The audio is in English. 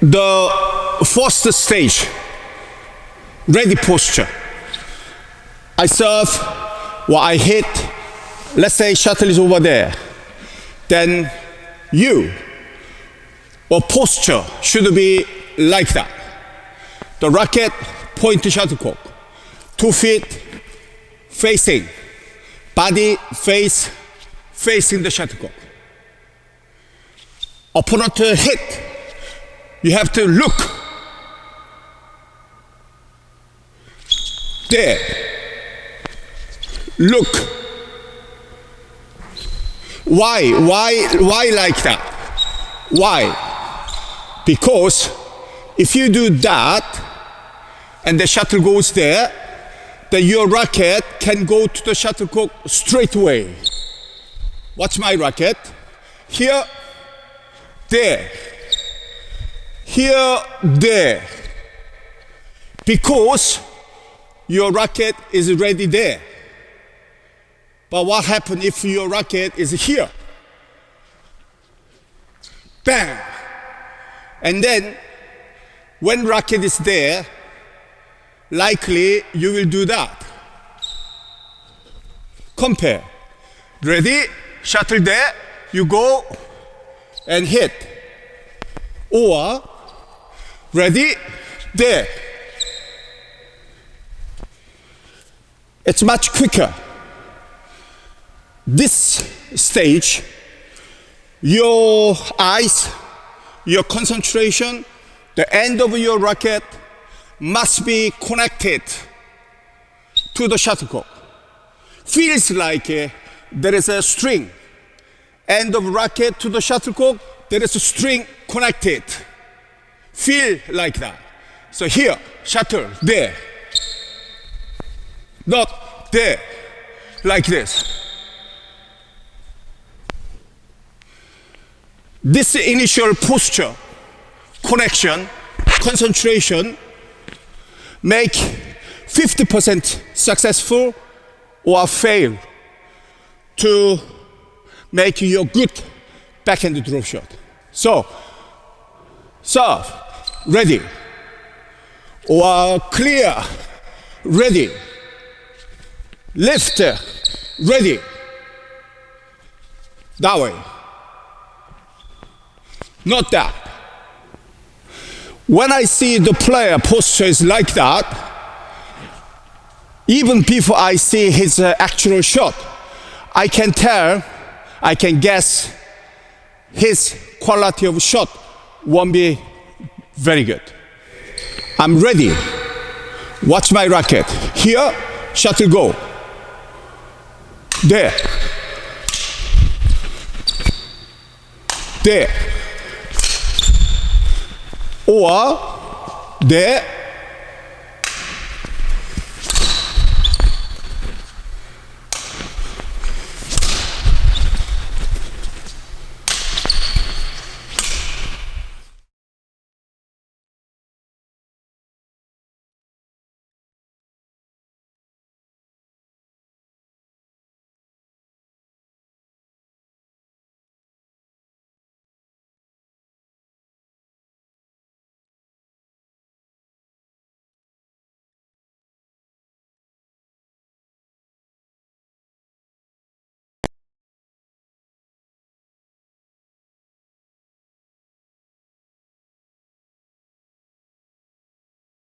the first stage, ready posture. I serve, or I hit, let's say shuttle is over there. Then you, or posture should be like that. The racket, point to shuttlecock. 2 feet facing, body facing the shuttlecock. Opponent hit, you have to look. There. Look. Why like that? Why? Because if you do that and the shuttle goes there, then your racket can go to the shuttlecock straight away. Watch my racket. Here, there. Here, there. Because your racket is ready there. But what happens if your racket is here? Bang! And then, when racket is there, likely you will do that. Compare. Ready? Shuttle there, you go and hit. Or, ready? There. It's much quicker. This stage, your eyes, your concentration, the end of your racket must be connected to the shuttlecock. Feels like there is a string. End of racket to the shuttlecock, there is a string connected. Feel like that. So here, shuttle, there. Not there, like this. This initial posture, connection, concentration, make 50% successful or fail to make your good backhand drop shot. So, serve, ready, or clear, ready, lift, ready, that way. Not that. When I see the player posture is like that, even before I see his actual shot, I can tell, I can guess his quality of shot won't be very good. I'm ready. Watch my racket. Here, shuttle go. There. There. Or there.